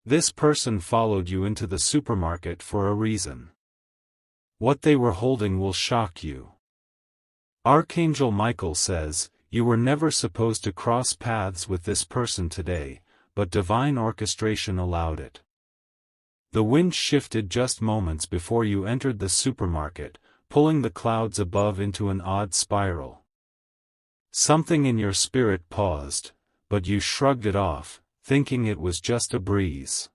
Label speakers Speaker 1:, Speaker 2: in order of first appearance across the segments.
Speaker 1: This person followed you into the supermarket for a reason. What they were holding will shock you. Archangel Michael says, you were never supposed to cross paths with this person today, but divine orchestration allowed it. The wind shifted just moments before you entered the supermarket, pulling the clouds above into an odd spiral. Something in your spirit paused, but you shrugged it off, thinking it was just a breeze.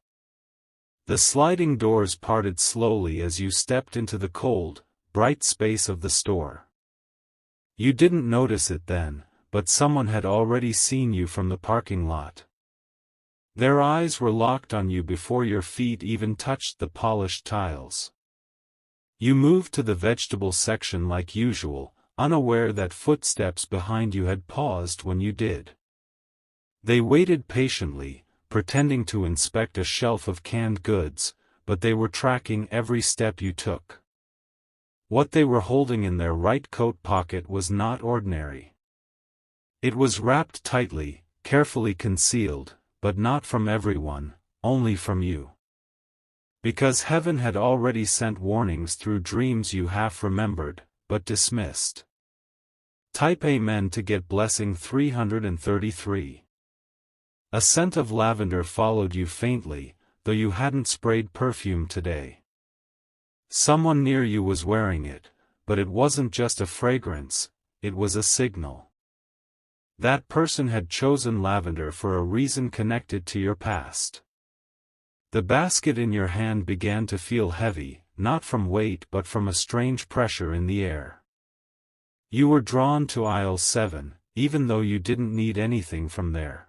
Speaker 1: The sliding doors parted slowly as you stepped into the cold, bright space of the store. You didn't notice it then, but someone had already seen you from the parking lot. Their eyes were locked on you before your feet even touched the polished tiles. You moved to the vegetable section like usual, unaware that footsteps behind you had paused when you did. They waited patiently, pretending to inspect a shelf of canned goods, but they were tracking every step you took. What they were holding in their right coat pocket was not ordinary. It was wrapped tightly, carefully concealed, but not from everyone, only from you. Because heaven had already sent warnings through dreams you half remembered, but dismissed. Type Amen to get blessing 333. A scent of lavender followed you faintly, though you hadn't sprayed perfume today. Someone near you was wearing it, but it wasn't just a fragrance, it was a signal. That person had chosen lavender for a reason connected to your past. The basket in your hand began to feel heavy, not from weight but from a strange pressure in the air. You were drawn to aisle 7, even though you didn't need anything from there.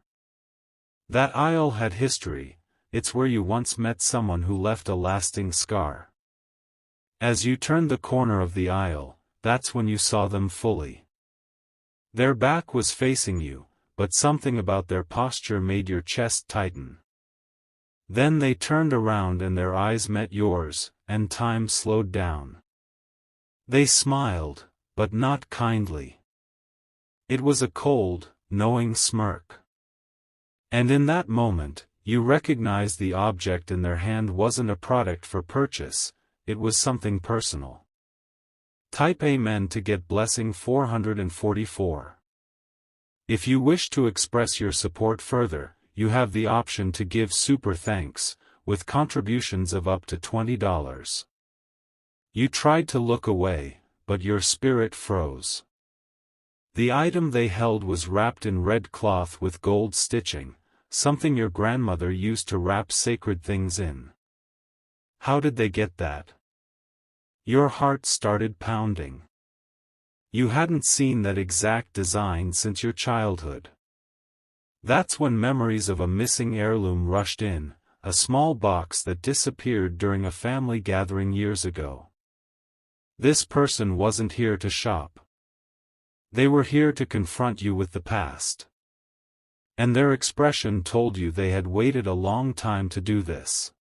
Speaker 1: That aisle had history, it's where you once met someone who left a lasting scar. As you turned the corner of the aisle, that's when you saw them fully. Their back was facing you, but something about their posture made your chest tighten. Then they turned around and their eyes met yours, and time slowed down. They smiled, but not kindly. It was a cold, knowing smirk. And in that moment, you recognized the object in their hand wasn't a product for purchase, it was something personal. Type Amen to get blessing 444. If you wish to express your support further, you have the option to give super thanks, with contributions of up to $20. You tried to look away, but your spirit froze. The item they held was wrapped in red cloth with gold stitching, something your grandmother used to wrap sacred things in. How did they get that? Your heart started pounding. You hadn't seen that exact design since your childhood. That's when memories of a missing heirloom rushed in, a small box that disappeared during a family gathering years ago. This person wasn't here to shop. They were here to confront you with the past. And their expression told you they had waited a long time to do this.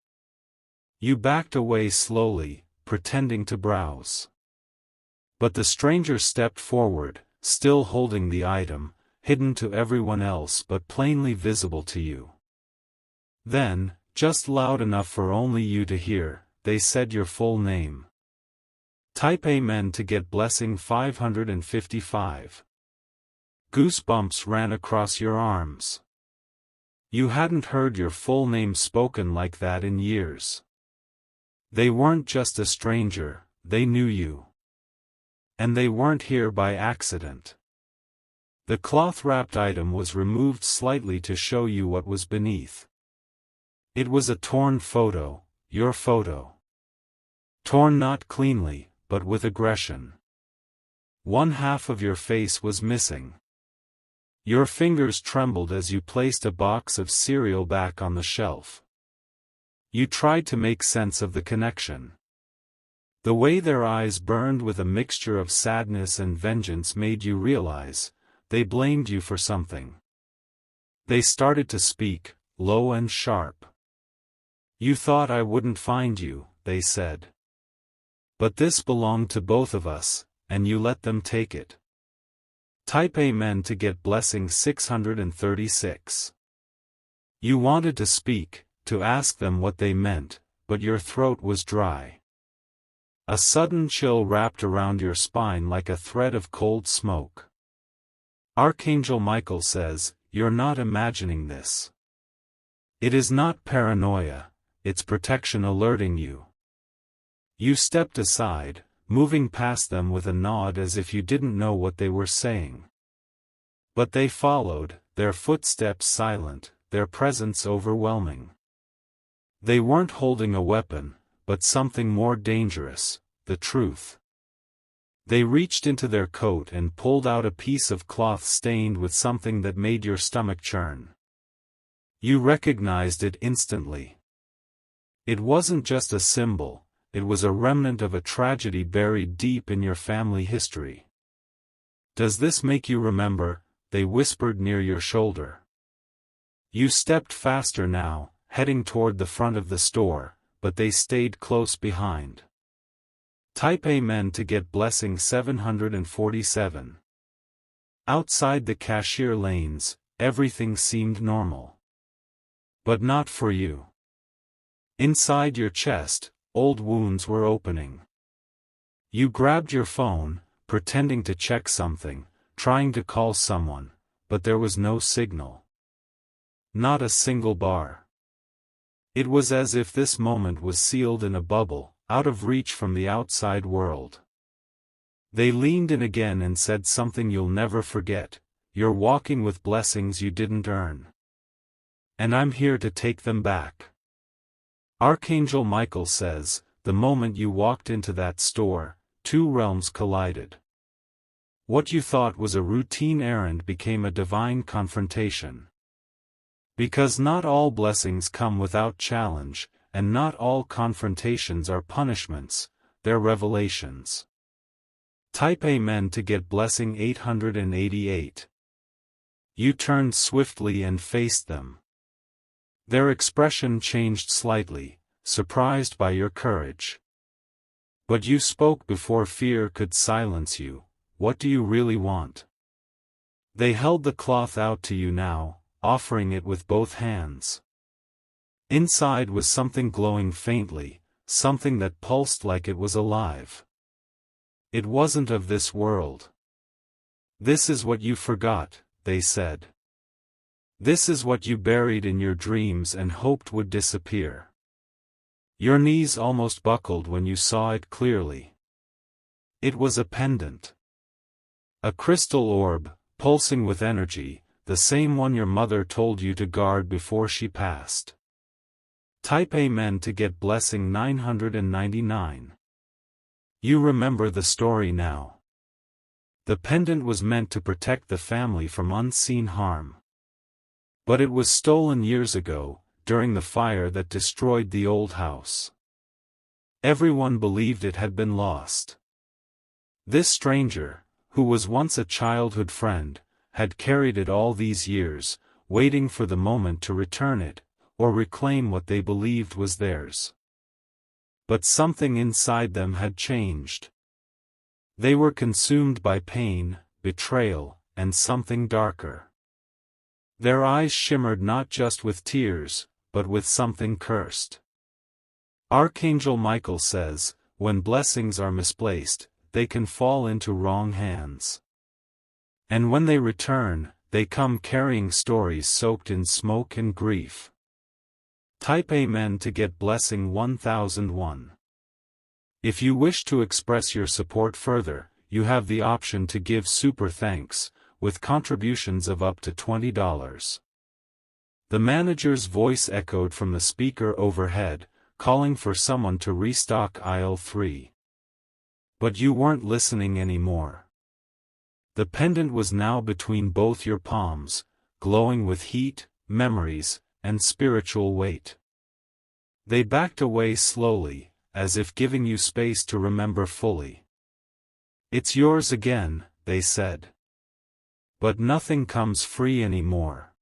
Speaker 1: You backed away slowly, pretending to browse. But the stranger stepped forward, still holding the item, hidden to everyone else but plainly visible to you. Then, just loud enough for only you to hear, they said your full name. Type Amen to get blessing 555. Goosebumps ran across your arms. You hadn't heard your full name spoken like that in years. They weren't just a stranger, they knew you. And they weren't here by accident. The cloth-wrapped item was removed slightly to show you what was beneath. It was a torn photo, your photo. Torn not cleanly, but with aggression. One half of your face was missing. Your fingers trembled as you placed a box of cereal back on the shelf. You tried to make sense of the connection. The way their eyes burned with a mixture of sadness and vengeance made you realize, they blamed you for something. They started to speak, low and sharp. You thought I wouldn't find you, they said. But this belonged to both of us, and you let them take it. Type Amen to get blessing 636. You wanted to speak, to ask them what they meant, but your throat was dry. A sudden chill wrapped around your spine like a thread of cold smoke. Archangel Michael says, "You're not imagining this. It is not paranoia, it's protection alerting you." You stepped aside, moving past them with a nod as if you didn't know what they were saying. But they followed, their footsteps silent, their presence overwhelming. They weren't holding a weapon, but something more dangerous, the truth. They reached into their coat and pulled out a piece of cloth stained with something that made your stomach churn. You recognized it instantly. It wasn't just a symbol, it was a remnant of a tragedy buried deep in your family history. "Does this make you remember?" they whispered near your shoulder. You stepped faster now, heading toward the front of the store, but they stayed close behind. Type Amen to get blessing 747. Outside the cashier lanes, everything seemed normal. But not for you. Inside your chest, old wounds were opening. You grabbed your phone, pretending to check something, trying to call someone, but there was no signal. Not a single bar. It was as if this moment was sealed in a bubble, out of reach from the outside world. They leaned in again and said something you'll never forget, "You're walking with blessings you didn't earn. And I'm here to take them back." Archangel Michael says, the moment you walked into that store, two realms collided. What you thought was a routine errand became a divine confrontation. Because not all blessings come without challenge, and not all confrontations are punishments, they're revelations. Type Amen to get blessing 888. You turned swiftly and faced them. Their expression changed slightly, surprised by your courage. But you spoke before fear could silence you. "What do you really want?" They held the cloth out to you now, offering it with both hands. Inside was something glowing faintly, something that pulsed like it was alive. It wasn't of this world. "This is what you forgot," they said. "This is what you buried in your dreams and hoped would disappear." Your knees almost buckled when you saw it clearly. It was a pendant. A crystal orb, pulsing with energy, the same one your mother told you to guard before she passed. Type Amen to get blessing 999. You remember the story now. The pendant was meant to protect the family from unseen harm. But it was stolen years ago, during the fire that destroyed the old house. Everyone believed it had been lost. This stranger, who was once a childhood friend, had carried it all these years, waiting for the moment to return it, or reclaim what they believed was theirs. But something inside them had changed. They were consumed by pain, betrayal, and something darker. Their eyes shimmered not just with tears, but with something cursed. Archangel Michael says, when blessings are misplaced, they can fall into wrong hands. And when they return, they come carrying stories soaked in smoke and grief. Type Amen to get blessing 1001. If you wish to express your support further, you have the option to give super thanks, with contributions of up to $20. The manager's voice echoed from the speaker overhead, calling for someone to restock aisle 3. But you weren't listening anymore. The pendant was now between both your palms, glowing with heat, memories, and spiritual weight. They backed away slowly, as if giving you space to remember fully. "It's yours again," they said. "But nothing comes free anymore."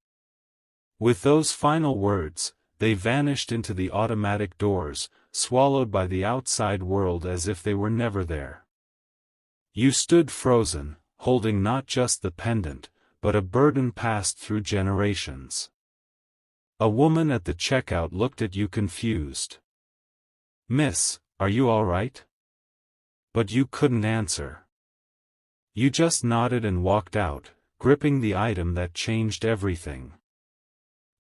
Speaker 1: With those final words, they vanished into the automatic doors, swallowed by the outside world as if they were never there. You stood frozen, holding not just the pendant, but a burden passed through generations. A woman at the checkout looked at you confused. "Miss, are you all right?" But you couldn't answer. You just nodded and walked out, gripping the item that changed everything.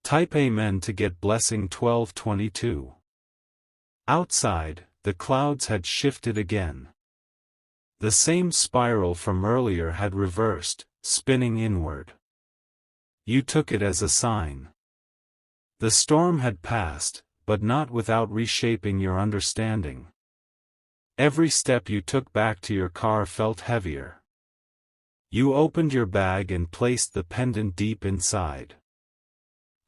Speaker 1: Type Amen to get blessing 1222. Outside, the clouds had shifted again. The same spiral from earlier had reversed, spinning inward. You took it as a sign. The storm had passed, but not without reshaping your understanding. Every step you took back to your car felt heavier. You opened your bag and placed the pendant deep inside.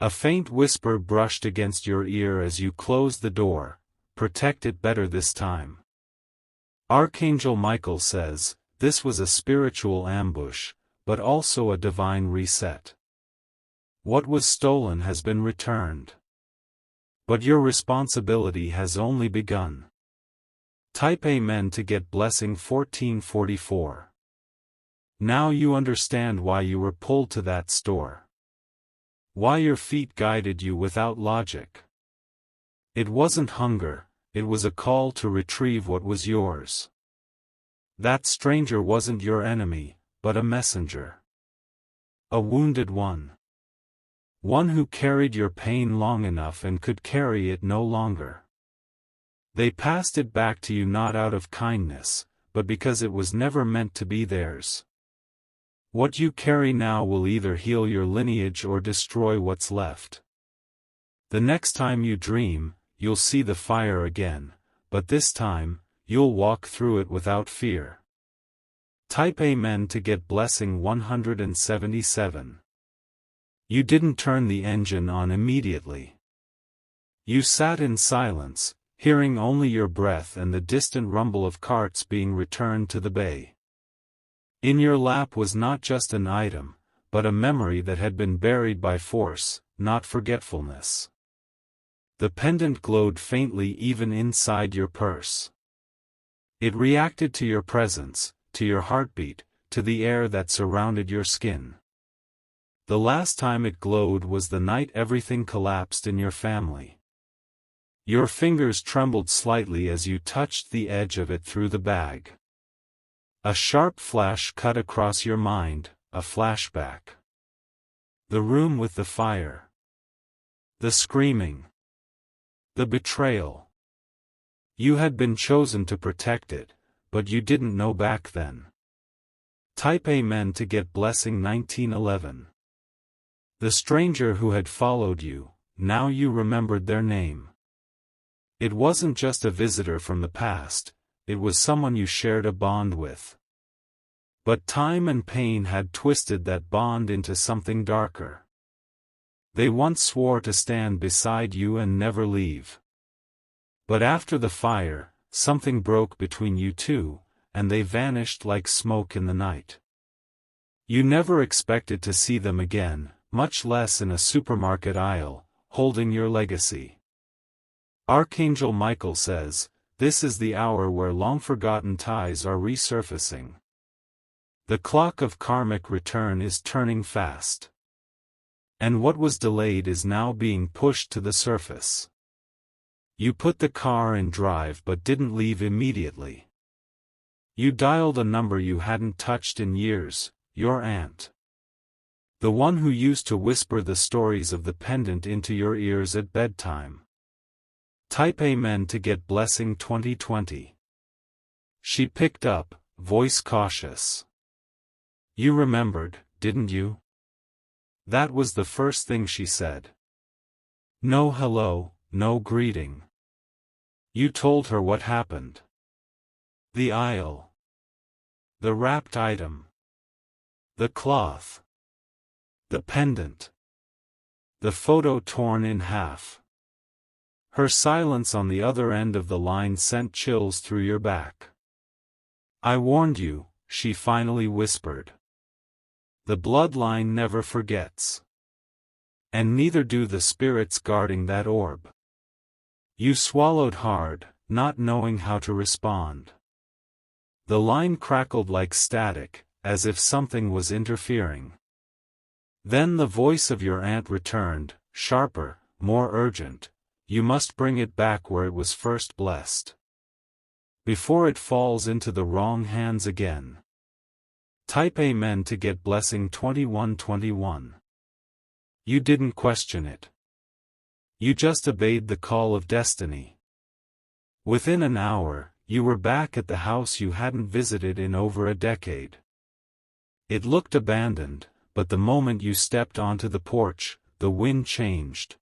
Speaker 1: A faint whisper brushed against your ear as you closed the door. "Protect it better this time." Archangel Michael says, this was a spiritual ambush, but also a divine reset. What was stolen has been returned. But your responsibility has only begun. Type Amen to get blessing 1444. Now you understand why you were pulled to that store. Why your feet guided you without logic. It wasn't hunger, it was a call to retrieve what was yours. That stranger wasn't your enemy, but a messenger. A wounded one. One who carried your pain long enough and could carry it no longer. They passed it back to you not out of kindness, but because it was never meant to be theirs. What you carry now will either heal your lineage or destroy what's left. The next time you dream, you'll see the fire again, but this time, you'll walk through it without fear. Type Amen to get blessing 177. You didn't turn the engine on immediately. You sat in silence, hearing only your breath and the distant rumble of carts being returned to the bay. In your lap was not just an item, but a memory that had been buried by force, not forgetfulness. The pendant glowed faintly even inside your purse. It reacted to your presence, to your heartbeat, to the air that surrounded your skin. The last time it glowed was the night everything collapsed in your family. Your fingers trembled slightly as you touched the edge of it through the bag. A sharp flash cut across your mind, a flashback. The room with the fire. The screaming. The betrayal. You had been chosen to protect it, but you didn't know back then. Type Amen to get blessing 1911. The stranger who had followed you, now you remembered their name. It wasn't just a visitor from the past, it was someone you shared a bond with. But time and pain had twisted that bond into something darker. They once swore to stand beside you and never leave. But after the fire, something broke between you two, and they vanished like smoke in the night. You never expected to see them again, much less in a supermarket aisle, holding your legacy. Archangel Michael says, this is the hour where long-forgotten ties are resurfacing. The clock of karmic return is turning fast. And what was delayed is now being pushed to the surface. You put the car in drive but didn't leave immediately. You dialed a number you hadn't touched in years, your aunt. The one who used to whisper the stories of the pendant into your ears at bedtime. Type Amen to get blessing 2020. She picked up, voice cautious. You remembered, didn't you? That was the first thing she said. No hello, no greeting. You told her what happened. The aisle. The wrapped item. The cloth. The pendant. The photo torn in half. Her silence on the other end of the line sent chills through your back. I warned you, she finally whispered. The bloodline never forgets. And neither do the spirits guarding that orb. You swallowed hard, not knowing how to respond. The line crackled like static, as if something was interfering. Then the voice of your aunt returned, sharper, more urgent. You must bring it back where it was first blessed, before it falls into the wrong hands again. Type Amen to get blessing 2121. You didn't question it. You just obeyed the call of destiny. Within an hour, you were back at the house you hadn't visited in over a decade. It looked abandoned, but the moment you stepped onto the porch, the wind changed.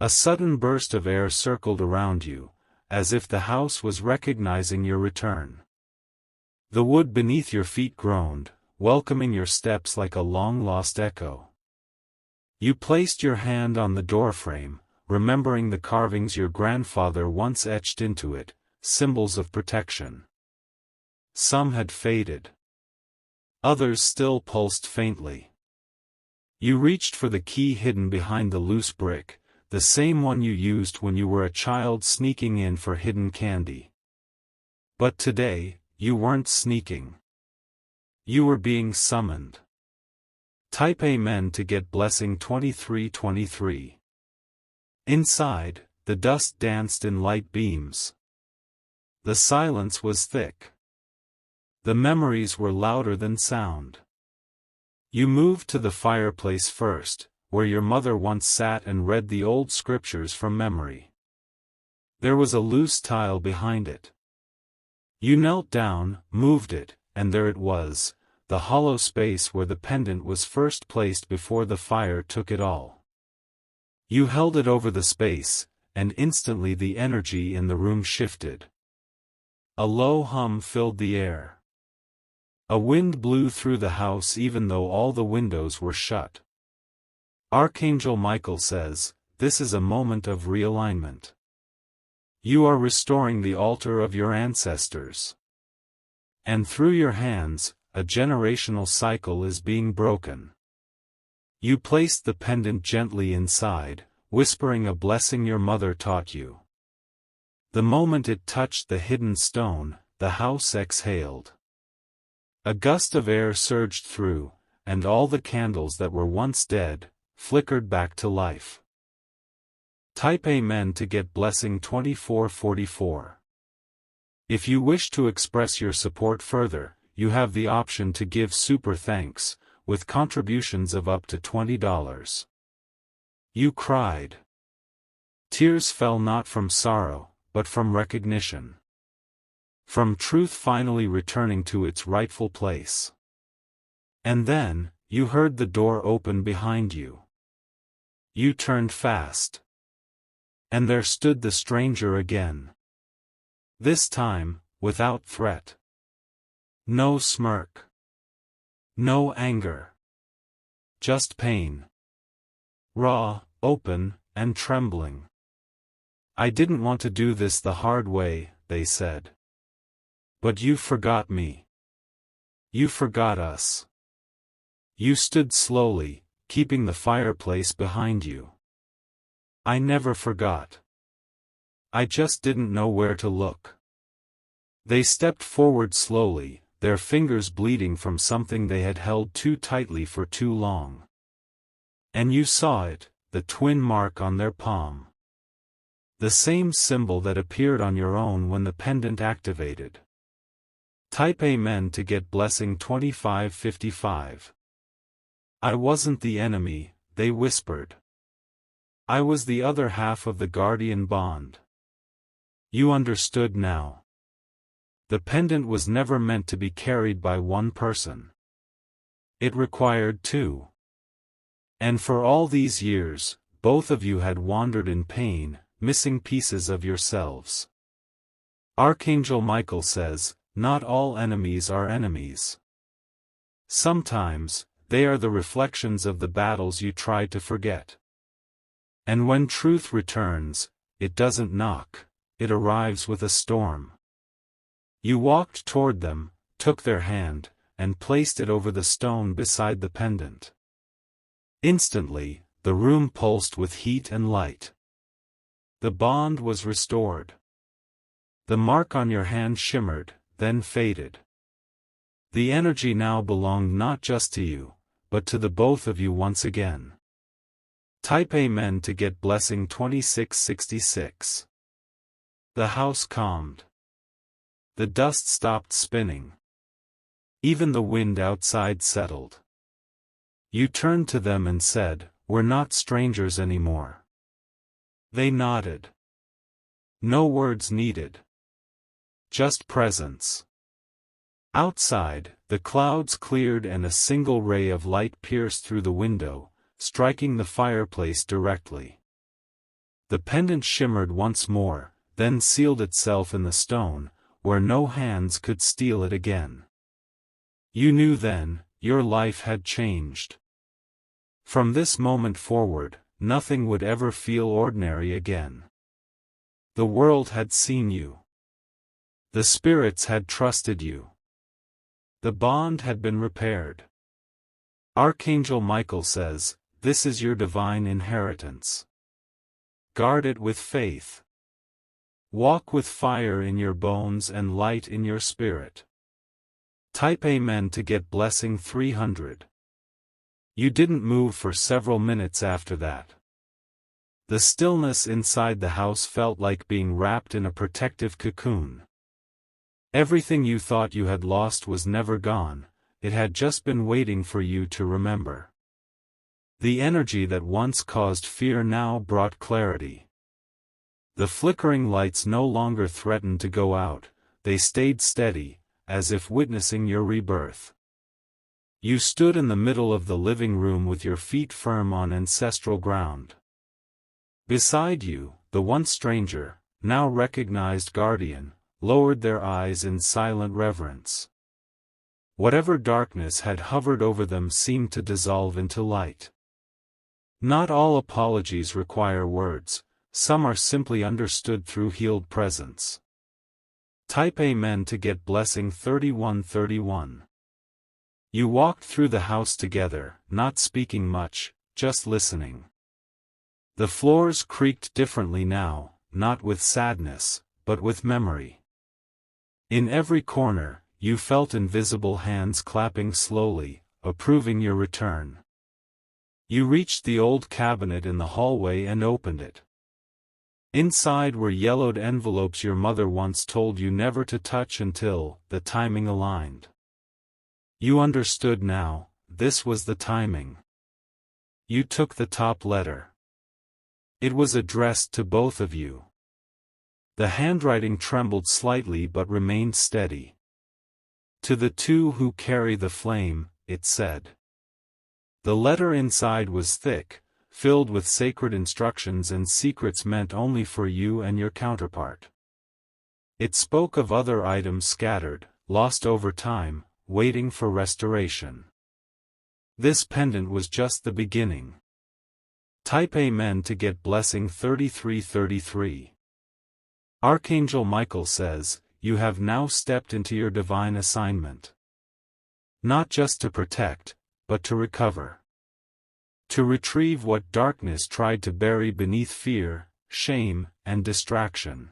Speaker 1: A sudden burst of air circled around you, as if the house was recognizing your return. The wood beneath your feet groaned, welcoming your steps like a long-lost echo. You placed your hand on the doorframe, remembering the carvings your grandfather once etched into it, symbols of protection. Some had faded. Others still pulsed faintly. You reached for the key hidden behind the loose brick, the same one you used when you were a child sneaking in for hidden candy. But today, you weren't sneaking. You were being summoned. Type Amen to get blessing 2323. Inside, the dust danced in light beams. The silence was thick. The memories were louder than sound. You moved to the fireplace first, where your mother once sat and read the old scriptures from memory. There was a loose tile behind it. You knelt down, moved it, and there it was, the hollow space where the pendant was first placed before the fire took it all. You held it over the space, and instantly the energy in the room shifted. A low hum filled the air. A wind blew through the house even though all the windows were shut. Archangel Michael says, this is a moment of realignment. You are restoring the altar of your ancestors. And through your hands, a generational cycle is being broken. You placed the pendant gently inside, whispering a blessing your mother taught you. The moment it touched the hidden stone, the house exhaled. A gust of air surged through, and all the candles that were once dead, flickered back to life. Type Amen to get blessing 2444. If you wish to express your support further, you have the option to give super thanks, with contributions of up to $20. You cried. Tears fell not from sorrow, but from recognition. From truth finally returning to its rightful place. And then, you heard the door open behind you. You turned fast. And there stood the stranger again. This time, without threat. No smirk. No anger. Just pain. Raw, open, and trembling. I didn't want to do this the hard way, they said. But you forgot me. You forgot us. You stood slowly, keeping the fireplace behind you. I never forgot. I just didn't know where to look. They stepped forward slowly, their fingers bleeding from something they had held too tightly for too long. And you saw it, the twin mark on their palm. The same symbol that appeared on your own when the pendant activated. Type Amen to get blessing 2555. I wasn't the enemy, they whispered. I was the other half of the guardian bond. You understood now. The pendant was never meant to be carried by one person. It required two. And for all these years, both of you had wandered in pain, missing pieces of yourselves. Archangel Michael says, not all enemies are enemies. Sometimes, they are the reflections of the battles you tried to forget. And when truth returns, it doesn't knock, it arrives with a storm. You walked toward them, took their hand, and placed it over the stone beside the pendant. Instantly, the room pulsed with heat and light. The bond was restored. The mark on your hand shimmered, then faded. The energy now belonged not just to you, but to the both of you once again. Type Amen to get blessing 2666. The house calmed. The dust stopped spinning. Even the wind outside settled. You turned to them and said, "We're not strangers anymore." They nodded. No words needed. Just presence. Outside, the clouds cleared and a single ray of light pierced through the window, striking the fireplace directly. The pendant shimmered once more, then sealed itself in the stone, where no hands could steal it again. You knew then, your life had changed. From this moment forward, nothing would ever feel ordinary again. The world had seen you. The spirits had trusted you. The bond had been repaired. Archangel Michael says, "This is your divine inheritance. Guard it with faith. Walk with fire in your bones and light in your spirit." Type Amen to get blessing 300. You didn't move for several minutes after that. The stillness inside the house felt like being wrapped in a protective cocoon. Everything you thought you had lost was never gone, it had just been waiting for you to remember. The energy that once caused fear now brought clarity. The flickering lights no longer threatened to go out, they stayed steady, as if witnessing your rebirth. You stood in the middle of the living room with your feet firm on ancestral ground. Beside you, the once stranger, now recognized guardian, lowered their eyes in silent reverence. Whatever darkness had hovered over them seemed to dissolve into light. Not all apologies require words, some are simply understood through healed presence. Type Amen to get blessing 3131. You walked through the house together, not speaking much, just listening. The floors creaked differently now, not with sadness, but with memory. In every corner, you felt invisible hands clapping slowly, approving your return. You reached the old cabinet in the hallway and opened it. Inside were yellowed envelopes your mother once told you never to touch until the timing aligned. You understood now, this was the timing. You took the top letter. It was addressed to both of you. The handwriting trembled slightly but remained steady. To the two who carry the flame, it said. The letter inside was thick, filled with sacred instructions and secrets meant only for you and your counterpart. It spoke of other items scattered, lost over time, waiting for restoration. This pendant was just the beginning. Type Amen to get blessing 3333. Archangel Michael says, you have now stepped into your divine assignment. Not just to protect, but to recover. To retrieve what darkness tried to bury beneath fear, shame, and distraction.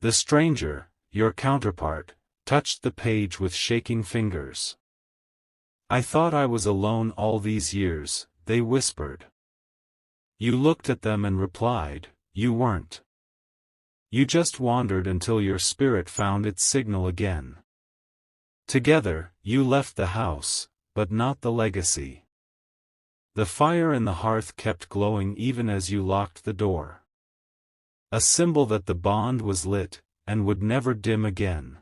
Speaker 1: The stranger, your counterpart, touched the page with shaking fingers. I thought I was alone all these years, they whispered. You looked at them and replied, you weren't. You just wandered until your spirit found its signal again. Together, you left the house, but not the legacy. The fire in the hearth kept glowing even as you locked the door. A symbol that the bond was lit, and would never dim again.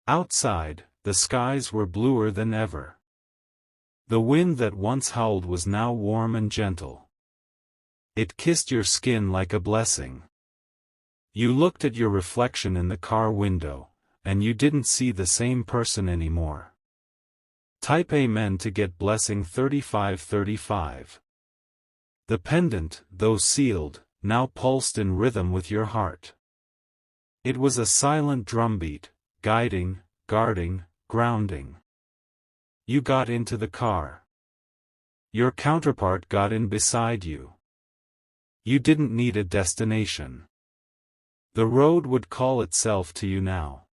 Speaker 1: Outside, the skies were bluer than ever. The wind that once howled was now warm and gentle. It kissed your skin like a blessing. You looked at your reflection in the car window, and you didn't see the same person anymore. Type Amen to get blessing 3535. The pendant, though sealed, now pulsed in rhythm with your heart. It was a silent drumbeat, guiding, guarding, grounding. You got into the car. Your counterpart got in beside you. You didn't need a destination. The road would call itself to you now.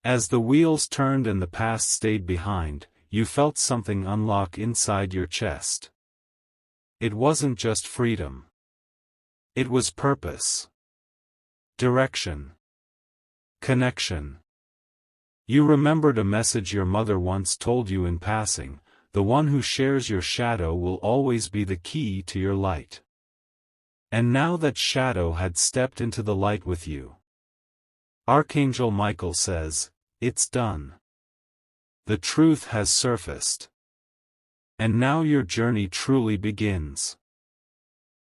Speaker 1: As the wheels turned and the past stayed behind, you felt something unlock inside your chest. It wasn't just freedom. It was purpose. Direction. Connection. You remembered a message your mother once told you in passing: the one who shares your shadow will always be the key to your light. And now that shadow had stepped into the light with you, Archangel Michael says, it's done. The truth has surfaced. And now your journey truly begins.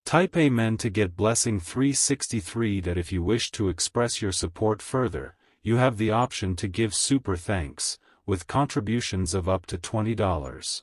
Speaker 1: Type Amen to get Blessing 363. That if you wish to express your support further, you have the option to give super thanks, with contributions of up to $20.